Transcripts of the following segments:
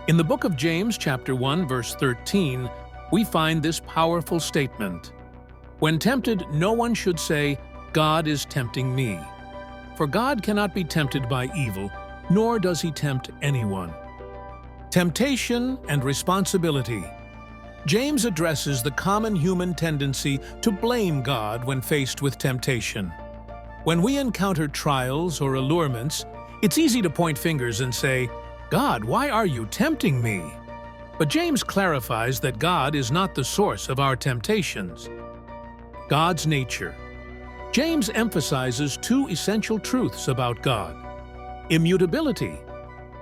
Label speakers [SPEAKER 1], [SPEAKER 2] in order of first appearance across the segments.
[SPEAKER 1] In the book of James, chapter 1, verse 13, we find this powerful statement. When tempted, no one should say, "God is tempting me." For God cannot be tempted by evil, nor does he tempt anyone. Temptation and responsibility. James addresses the common human tendency to blame God when faced with temptation. When we encounter trials or allurements, it's easy to point fingers and say, "God, why are you tempting me?" But James clarifies that God is not the source of our temptations. God's nature. James emphasizes two essential truths about God. Immutability.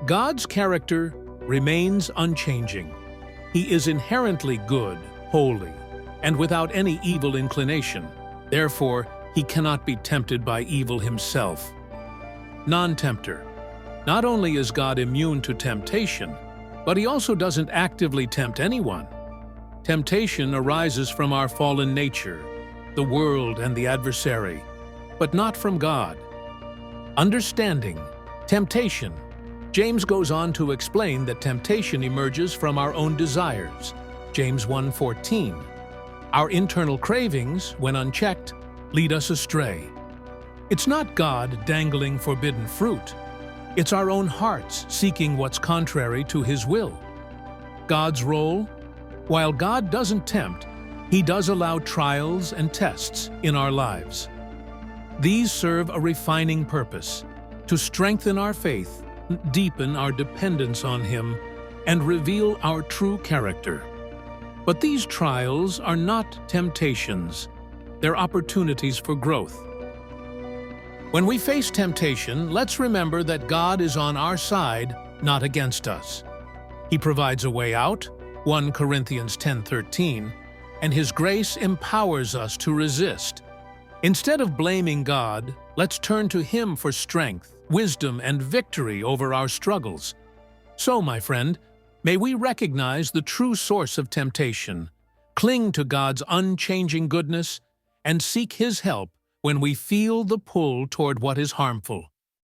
[SPEAKER 1] God's character remains unchanging. He is inherently good, holy, and without any evil inclination. Therefore, he cannot be tempted by evil himself. Non-tempter. Not only is God immune to temptation, but he also doesn't actively tempt anyone. Temptation arises from our fallen nature, the world and the adversary, but not from God. Understanding. Temptation. James goes on to explain that temptation emerges from our own desires. James 1:14. Our internal cravings, when unchecked, lead us astray. It's not God dangling forbidden fruit. It's our own hearts seeking what's contrary to his will. God's role? While God doesn't tempt, he does allow trials and tests in our lives. These serve a refining purpose, to strengthen our faith, deepen our dependence on him, and reveal our true character. But these trials are not temptations. They're opportunities for growth. When we face temptation, let's remember that God is on our side, not against us. He provides a way out, 1 Corinthians 10:13, and his grace empowers us to resist. Instead of blaming God, let's turn to him for strength, wisdom, and victory over our struggles. So, my friend, may we recognize the true source of temptation, cling to God's unchanging goodness, and seek his help when we feel the pull toward what is harmful.